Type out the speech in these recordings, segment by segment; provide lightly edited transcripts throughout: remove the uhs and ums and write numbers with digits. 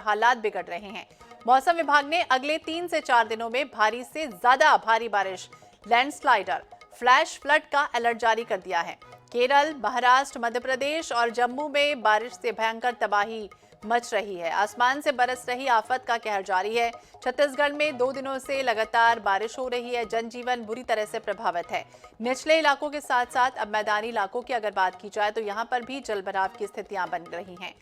हालात बिगड़ रहे हैं। मौसम विभाग ने अगले 3 से 4 दिनों में भारी से ज्यादा भारी बारिश, लैंडस्लाइडर, फ्लैश फ्लड का अलर्ट जारी कर दिया है। केरल, महाराष्ट्र, मध्य प्रदेश और जम्मू में बारिश से भयंकर तबाही मच रही है। आसमान से बरस रही आफत का कहर जारी है। छत्तीसगढ़ में 2 दिनों से लगातार बारिश हो रही है। जनजीवन बुरी तरह से प्रभावित है। निचले इलाकों के साथ साथ अब मैदानी इलाकों की अगर बात की जाए तो यहां पर भी जलभराव की स्थितियां बन रही हैं।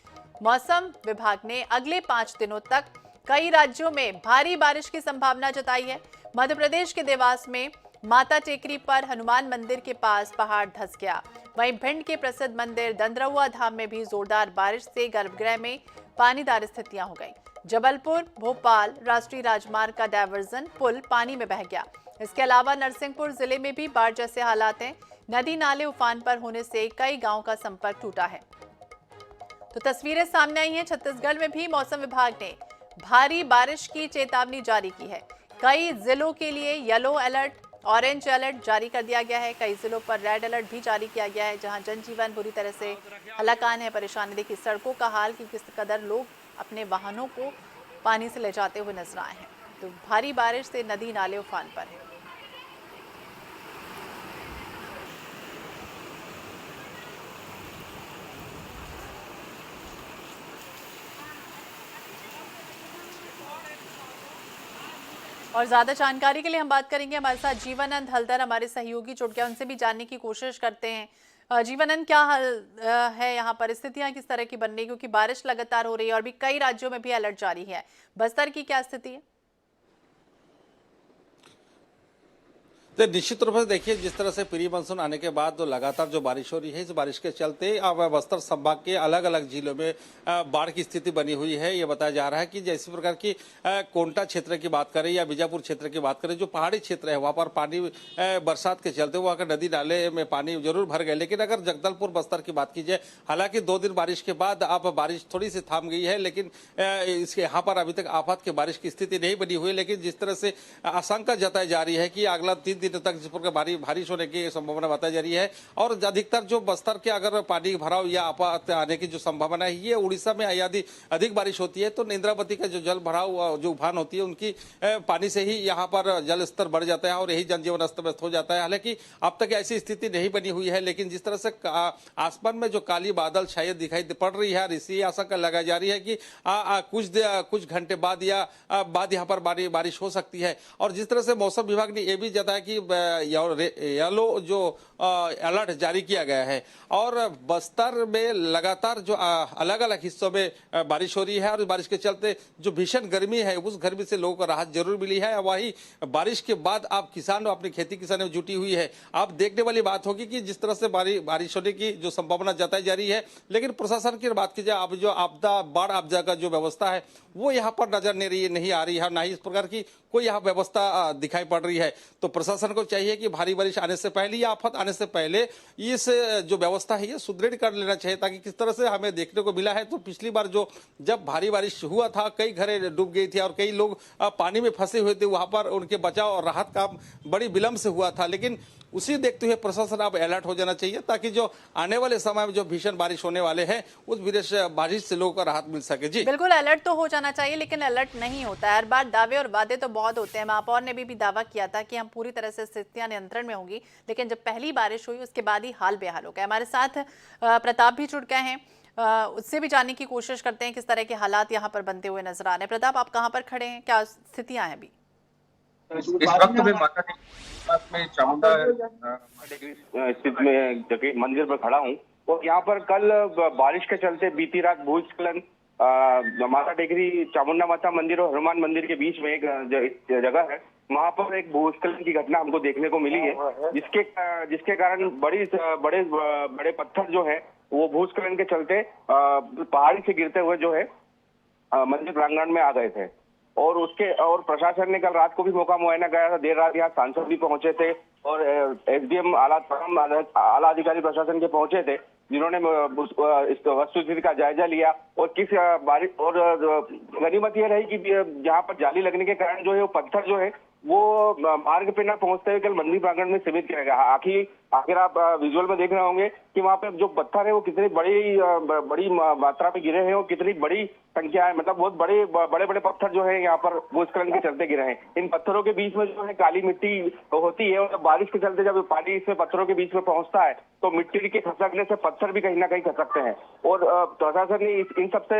मौसम विभाग ने अगले 5 दिनों तक कई राज्यों में भारी बारिश की संभावना जताई है। मध्य प्रदेश के देवास में माता टेकरी पर हनुमान मंदिर के पास पहाड़ धंस गया। वहीं भिंड के प्रसिद्ध मंदिर दंद्रउआ धाम में भी जोरदार बारिश से गर्भगृह में पानीदार स्थितियां हो गई। जबलपुर भोपाल राष्ट्रीय राजमार्ग का डायवर्जन पुल पानी में बह गया। इसके अलावा नरसिंहपुर जिले में भी बाढ़ जैसे हालात हैं। नदी नाले उफान पर होने से कई गांवों का संपर्क टूटा है। तो तस्वीरें सामने आई हैं। छत्तीसगढ़ में भी मौसम विभाग ने भारी बारिश की चेतावनी जारी की है। कई जिलों के लिए येलो अलर्ट, ऑरेंज अलर्ट जारी कर दिया गया है। कई जिलों पर रेड अलर्ट भी जारी किया गया है, जहां जनजीवन बुरी तरह से हलाकान है, परेशानी। देखिए सड़कों का हाल कि किस कदर लोग अपने वाहनों को पानी से ले जाते हुए नजर आए हैं। तो भारी बारिश से नदी नाले उफान पर है। और ज्यादा जानकारी के लिए हम बात करेंगे, हमारे साथ जीवनंद हलदर हमारे सहयोगी जुड़ गए, उनसे भी जानने की कोशिश करते हैं। जीवनंद, क्या हाल है यहाँ पर, स्थितियां किस तरह की बन रही, क्योंकि बारिश लगातार हो रही है और भी कई राज्यों में भी अलर्ट जारी है। बस्तर की क्या स्थिति है? तो निश्चित रूप से देखिए, जिस तरह से प्री मानसून आने के बाद तो लगातार जो बारिश हो रही है, इस बारिश के चलते अब बस्तर संभाग के अलग अलग जिलों में बाढ़ की स्थिति बनी हुई है। ये बताया जा रहा है कि जैसे प्रकार की कोंटा क्षेत्र की बात करें या बीजापुर क्षेत्र की बात करें, जो पहाड़ी क्षेत्र है वहाँ पर पानी बरसात के चलते वहाँ का नदी नाले में पानी जरूर भर गए। लेकिन अगर जगदलपुर बस्तर की बात की जाए, हालांकि 2 दिन बारिश के बाद अब बारिश थोड़ी सी थाम गई है, लेकिन इसके यहाँ पर अभी तक आफत की बारिश की स्थिति नहीं बनी हुई। लेकिन जिस तरह से आशंका जताई जा रही है कि अगला 3 दिनों तक जिस प्रकार बारिश होने की संभावना बताई जा रही है, और अधिकतर जो बस्तर के अगर पानी भराव या आफत आने की जो संभावना है, ये उड़ीसा में यदि अधिक बारिश होती है तो इंद्रावती का जो जल भराव जो उफान होती है उनकी पानी से ही यहाँ पर जल स्तर बढ़ जाता है और यही जनजीवन अस्त व्यस्त हो जाता है। हालांकि अब तक ऐसी स्थिति नहीं बनी हुई है, लेकिन जिस तरह से आसमान में जो काली बादल शायद दिखाई पड़ रही है, इसी आशंका लगाई जा रही है कि कुछ घंटे बाद यहाँ पर बारिश हो सकती है। और जिस तरह से मौसम विभाग ने यह भी जताया कि येलो जो अलर्ट जारी किया गया है और बस्तर में लगातार जो अलग अलग हिस्सों में बारिश हो रही है, और बारिश के चलते जो भीषण गर्मी है उस गर्मी से लोगों को राहत जरूर मिली है। वही बारिश के बाद अब किसान अपनी खेती किसानी में जुटी हुई है। अब देखने वाली बात होगी कि जिस तरह से बारिश होने की जो संभावना जताई जा रही है, लेकिन प्रशासन की बात की जाए, अब जो आपदा बाढ़ आपदा का जो व्यवस्था है वो यहाँ पर नजर नहीं आ रही है, ना ही इस प्रकार की कोई यहाँ व्यवस्था दिखाई पड़ रही है। तो प्रशासन को चाहिए कि भारी बारिश आने से पहले या आफत आने से पहले इस जो व्यवस्था है ये सुदृढ़ कर लेना चाहिए, ताकि किस तरह से हमें देखने को मिला है तो पिछली बार जब भारी बारिश हुआ था, कई घरें डूब गई थी और कई लोग पानी में फंसे हुए थे, वहां पर उनके बचाव और राहत काम बड़ी विलंब से हुआ था। लेकिन उसी देखते हुए प्रशासन अब अलर्ट हो जाना चाहिए, ताकि जो आने वाले समय में जो भीषण बारिश होने वाले हैं उस बारिश से लोगों को राहत मिल सके। जी बिल्कुल, अलर्ट तो हो जाना चाहिए, लेकिन अलर्ट नहीं होता है। हर बार दावे और वादे तो बहुत होते हैं। महापौर ने भी दावा किया था कि हम पूरी तरह से स्थितियां नियंत्रण में होंगी, लेकिन जब पहली बारिश हुई उसके बाद ही हाल बेहाल हो गया। हमारे साथ प्रताप भी जुड़ गए हैं, उससे भी जानने की कोशिश करते हैं किस तरह के हालात यहाँ पर बनते हुए नजर आ रहे हैं। प्रताप, आप कहाँ पर खड़े हैं, क्या स्थितियां हैं अभी? इस वक्त मैं माता के पास में चामुंडा स्थित में जगह मंदिर पर खड़ा हूँ, और यहाँ पर कल बारिश के चलते बीती रात भूस्खलन माता टेकरी चामुंडा माता मंदिर और हनुमान मंदिर के बीच में एक जगह है, वहां पर एक भूस्खलन की घटना हमको देखने को मिली है, जिसके कारण बड़े पत्थर जो है वो भूस्खलन के चलते पहाड़ी से गिरते हुए जो है मंदिर प्रांगण में आ गए थे। और प्रशासन ने कल रात को भी मौका मुआयना कराया था। देर रात यहाँ सांसद भी पहुंचे थे और एसडीएम आला अधिकारी प्रशासन के पहुंचे थे, जिन्होंने इस वस्तुस्थिति का जायजा लिया। और किस बारिश और गनीमत यह रही कि जहाँ पर जाली लगने के कारण जो है वो पत्थर जो है वो मार्ग पे न पहुंचते हुए कल मंदिर प्रांगण में सीमित किया गया। आखिर आखिर आप विजुअल में देख रहे होंगे कि वहाँ पे जो पत्थर है वो कितनी बड़ी मात्रा में गिरे हैं और कितनी बड़ी संख्या है, मतलब बहुत बड़े बड़े पत्थर जो है यहाँ पर भूस्खलन के चलते गिरे हैं। इन पत्थरों के बीच में जो है काली मिट्टी होती है और जब बारिश के चलते जब पानी इसमें पत्थरों के बीच में पहुंचता है तो मिट्टी के खसकने से पत्थर भी कहीं ना कहीं खसकते हैं। और प्रशासन ने इन सबसे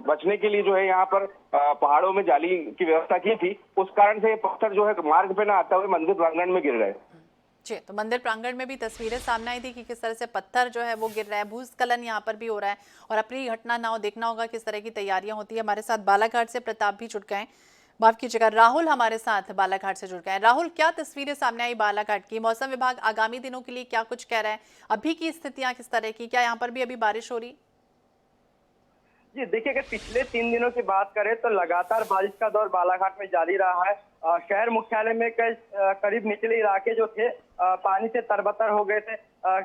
बचने के लिए जो है यहाँ पर पहाड़ों में जाली की व्यवस्था की थी, उस कारण से ये पत्थर जो है मार्ग पे ना आते हुए मंदिर प्रांगण में गिर रहे। जी, तो मंदिर प्रांगण में भी तस्वीरें सामने आई थी कि किस तरह से पत्थर जो है वो गिर रहा है, भूस्खलन यहाँ पर भी हो रहा है और अपनी घटना ना हो, देखना होगा किस तरह की तैयारियां होती है। हमारे साथ बालाघाट से प्रताप भी जुड़ गए, माफ कीजिएगा राहुल हमारे साथ बालाघाट से जुड़ गए। राहुल, क्या तस्वीरें सामने आई बालाघाट की? मौसम विभाग आगामी दिनों के लिए क्या कुछ कह रहा है? अभी की स्थितियां किस तरह की, क्या यहाँ पर भी अभी बारिश हो रही? जी देखिए, अगर पिछले 3 दिनों की बात करें तो लगातार बारिश का दौर बालाघाट में जारी रहा है। शहर मुख्यालय में करीब निचले इलाके जो थे पानी से तरबतर हो गए थे।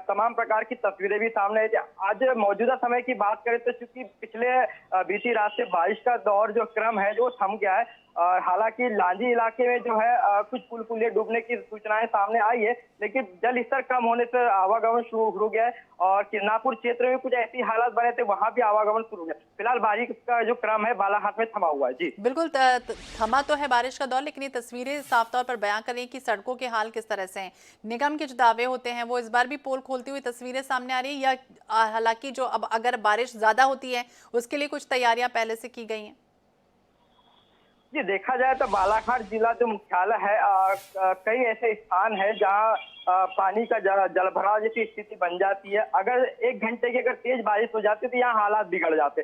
तमाम प्रकार की तस्वीरें भी सामने आई थी। आज मौजूदा समय की बात करें तो चूंकि पिछले बीती रात से बारिश का दौर जो क्रम है जो थम गया है। हालांकि लांजी इलाके में जो है कुछ पुल पुलिया डूबने की सूचनाएं सामने आई है, लेकिन जल स्तर कम होने से आवागमन शुरू हो गया है और किरनापुर क्षेत्र में कुछ ऐसी हालात बने थे, वहां भी आवागमन शुरू हो गया। फिलहाल बारिश का जो क्रम है बालाघाट में थमा हुआ है। जी बिल्कुल, थमा तो है बारिश का दौर, लेकिन ये तस्वीरें साफ तौर पर बयां करें कि सड़कों के हाल किस तरह से हैं। निगम के जो दावे होते हैं वो इस बार भी पोल खोलती हुई तस्वीरें सामने आ रही है, या हालांकि जो अब अगर बारिश ज्यादा होती है उसके लिए कुछ तैयारियां पहले से की गई हैं? जी देखा जाए तो बालाघाट जिला जो मुख्यालय है, कई ऐसे स्थान है जहां पानी का जलभराव जैसी स्थिति बन जाती है। अगर 1 घंटे की अगर तेज बारिश हो जाती है तो यहाँ हालात बिगड़ जाते।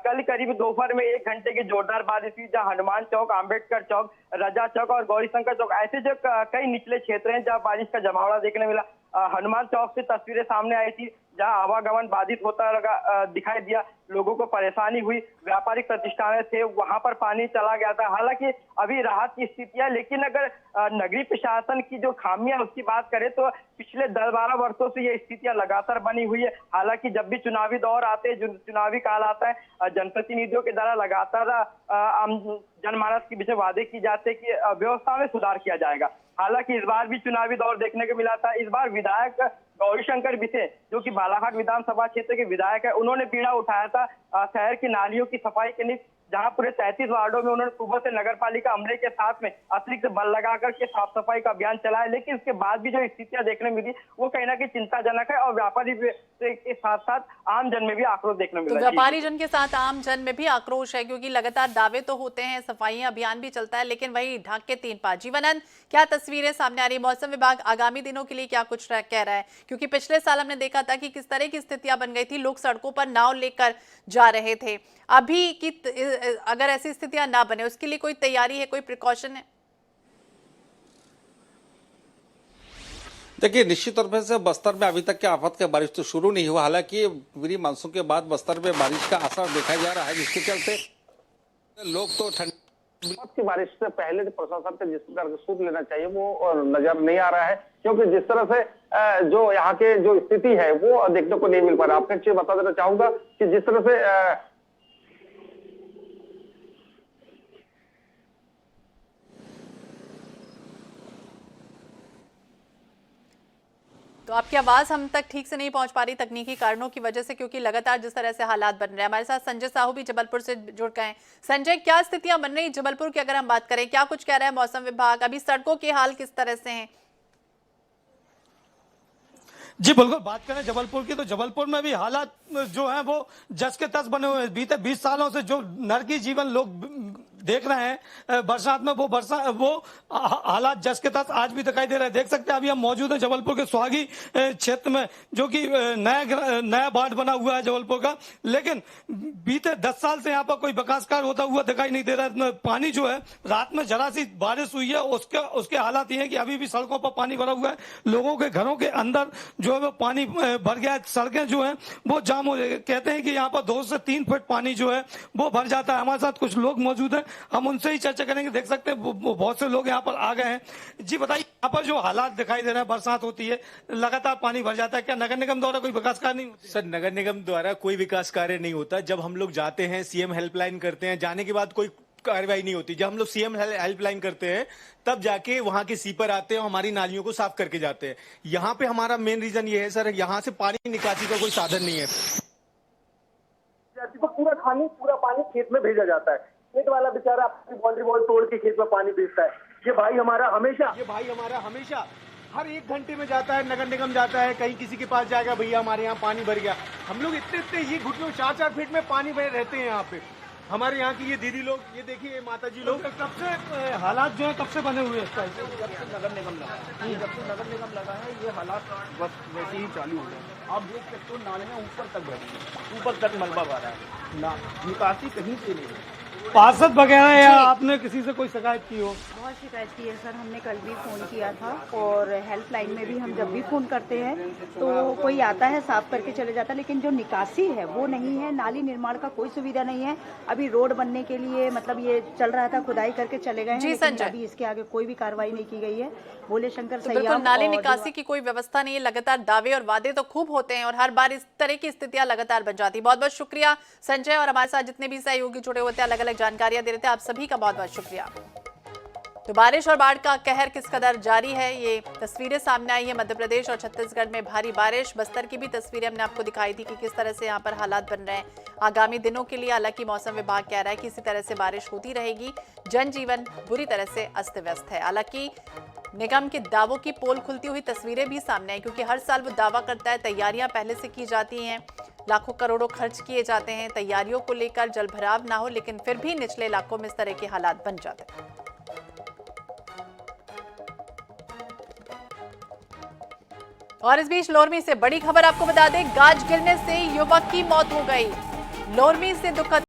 कल करीब दोपहर में 1 घंटे की जोरदार बारिश हुई जहाँ हनुमान चौक, अंबेडकर चौक, रजा चौक और गौरीशंकर चौक ऐसे जो कई निचले क्षेत्र हैं जहाँ बारिश का जमावड़ा देखने मिला। हनुमान चौक से तस्वीरें सामने आई थी जहां आवागमन बाधित होता दिखाई दिया, लोगों को परेशानी हुई। व्यापारिक प्रतिष्ठान थे वहां पर पानी चला गया था। हालांकि अभी राहत की स्थितियां, लेकिन अगर नगरीय प्रशासन की जो खामियां उसकी बात करें तो पिछले 10-12 वर्षों से ये स्थितियां लगातार बनी हुई है। हालांकि जब भी चुनावी दौर आते हैं, चुनावी काल आता है, जनप्रतिनिधियों के द्वारा लगातार आम जनमानस के बीच वादे की जाते हैं कि व्यवस्था में सुधार किया जाएगा। हालांकि इस बार भी चुनावी दौर देखने को मिला था। इस बार विधायक गौरीशंकर बिसे, जो कि बालाघाट विधानसभा क्षेत्र के विधायक है, उन्होंने बीड़ा उठाया था शहर की नालियों की सफाई के लिए, जहां पूरे 33 वार्डों में उन्होंने सुबह से नगर पालिका अमले के साथ में अतिरिक्त बल लगाकर के साफ सफाई का अभियान चलाया। लेकिन इसके बाद भी जो स्थितियां देखने मिली वो कहीं ना कहीं चिंताजनक है और व्यापारी के साथ साथ आम जन में भी आक्रोश देखने मिला। तो व्यापारी जन के साथ आम जन में भी आक्रोश है, क्योंकि लगातार दावे तो होते हैं, सफाई अभियान भी चलता है, लेकिन वही ढाक के 3 पात। जीवनानंद, क्या तस्वीरें सामने आ रही? मौसम विभाग आगामी दिनों के लिए क्या कुछ कह रहा है? क्योंकि पिछले साल हमने देखा था कि किस तरह की स्थितियां बन गई थी, लोग सड़कों पर नाव लेकर जा रहे थे। अभी की अगर ऐसी स्थितियां ना बने उसके लिए कोई तैयारी है, कोई प्रिकॉशन है? देखिए, निश्चित तौर से बस्तर में अभी तक के आफत के बारिश तो शुरू नहीं हुआ। हालांकि प्री मानसून के बाद बस्तर में बारिश का असर देखा जा रहा है, जिसके चलते लोग तो ठंड की बारिश से पहले प्रशासन को जिस तरह से सूद लेना चाहिए वो नजर नहीं आ रहा है, क्योंकि जिस तरह से जो यहाँ के जो स्थिति है वो देखने को नहीं मिल पा रहा। आपको एक चीज बता देना चाहूंगा कि जिस तरह से तो आपकी आवाज हम तक ठीक से नहीं पहुंच पा रही तकनीकी कारणों की वजह से, क्योंकि लगातार जिस तरह से हालात बन रहे हैं। हमारे साथ संजय साहू भी जबलपुर से जुड़ गए हैं। संजय, क्या स्थितियां बन रही जबलपुर की अगर हम बात करें, क्या कुछ कह रहा है मौसम विभाग? अभी सड़कों के हाल किस तरह से हैं? जी बिल्कुल, बात करें जबलपुर की तो जबलपुर में भी हालात जो हैं वो जस के तस बने हुए हैं। बीते 20 सालों से जो नरकी जीवन लोग देख रहे हैं बरसात में, वो हालात जस के तस आज भी दिखाई दे रहे हैं। देख सकते हैं अभी हम मौजूद हैं जबलपुर के सुहागी क्षेत्र में, जो कि नया वार्ड बना हुआ है जबलपुर का, लेकिन बीते 10 साल से यहाँ पर कोई विकास कार्य होता हुआ दिखाई नहीं दे रहा है। पानी जो है, रात में जरा सी बारिश हुई है उसके हालात ये है कि अभी भी सड़कों पर पानी भरा हुआ है। लोगों के घरों के अंदर जो है वो पानी भर गया है। सड़कें जो है वो जाम हो गई। कहते हैं कि यहाँ पर 2 से 3 फुट पानी जो है वो भर जाता है। हमारे साथ कुछ लोग मौजूद हैं, हम उनसे ही चर्चा करेंगे। देख सकते हैं बहुत से लोग यहाँ पर आ गए हैं। जी बताइए, यहाँ पर जो हालात दिखाई दे रहे हैं, बरसात होती है लगातार पानी भर जाता है, क्या नगर निगम द्वारा कोई विकास कार्य नहीं होता? सर, नगर निगम द्वारा कोई विकास कार्य नहीं होता। जब हम लोग जाते हैं, सीएम हेल्पलाइन करते हैं, जाने के बाद कोई कार्रवाई नहीं होती। जब हम लोग सीएम हेल्पलाइन करते हैं तब जाके वहां के सीपर आते हैं और हमारी नालियों को साफ करके जाते हैं। यहाँ पे हमारा मेन रीजन ये है सर, यहाँ से पानी निकासी का कोई साधन नहीं है। तो पूरा पानी खेत में भेजा जाता है। खेत वाला बेचारा अपनी बाउंड्री वॉल तोड़ के खेत में पानी भेजता है। ये भाई हमारा हमेशा हर 1 घंटे में जाता है, नगर निगम जाता है, कहीं किसी के पास जाएगा, भैया हमारे यहाँ पानी भर गया। हम लोग इतने ये घुटनों 4-4 फीट में पानी भरे रहते हैं यहाँ पे। हमारे यहाँ की ये दीदी लोग, ये देखिए ये माता जी लोग, कब से हालात जो है कब से बने हुए हैं? जब से नगर निगम लगा है ये हालात बस वैसे ही चालू हो गए। आप देख सकते हो नाले में ऊपर तक भर है, ऊपर तक मलबा भरा है ना, निकासी कहीं से नहीं है। पार्षद वगैरह या आपने किसी से कोई शिकायत की हो? बहुत शिकायत की है सर, हमने कल भी फ़ोन किया था और हेल्पलाइन में भी हम जब भी फ़ोन करते हैं तो कोई आता है साफ करके चले जाता है, लेकिन जो निकासी है वो नहीं है। नाली निर्माण का कोई सुविधा नहीं है। अभी रोड बनने के लिए मतलब ये चल रहा था, खुदाई करके चले गए हैं, लेकिन अभी इसके आगे कोई भी कार्रवाई नहीं की गई है। भोले शंकर तो बिल्कुल नाली निकासी की कोई व्यवस्था नहीं है। लगातार दावे और वादे तो खूब होते हैं और हर बार इस तरह की स्थितियां लगातार बन जाती है। बहुत बहुत शुक्रिया संजय, और हमारे साथ जितने भी सहयोगी जुड़े होते हैं अलग अलग जानकारियां दे रहे थे, आप सभी का बहुत बहुत शुक्रिया। तो बारिश और बाढ़ का कहर किस कदर जारी है, ये तस्वीरें सामने आई है। मध्य प्रदेश और छत्तीसगढ़ में भारी बारिश, बस्तर की भी तस्वीरें हमने आपको दिखाई थी कि किस तरह से यहाँ पर हालात बन रहे हैं। आगामी दिनों के लिए हालांकि मौसम विभाग कह रहा है कि इसी तरह से बारिश होती रहेगी। जनजीवन बुरी तरह से अस्त व्यस्त है। हालांकि निगम के दावों की पोल खुलती हुई तस्वीरें भी सामने आई, क्योंकि हर साल वो दावा करता है, तैयारियां पहले से की जाती हैं, लाखों करोड़ों खर्च किए जाते हैं तैयारियों को लेकर, जलभराव ना हो, लेकिन फिर भी निचले इलाकों में इस तरह के हालात बन जाते हैं। और इस बीच लोरमी से बड़ी खबर आपको बता दें, गाज गिरने से युवक की मौत हो गई। लोरमी से दुखद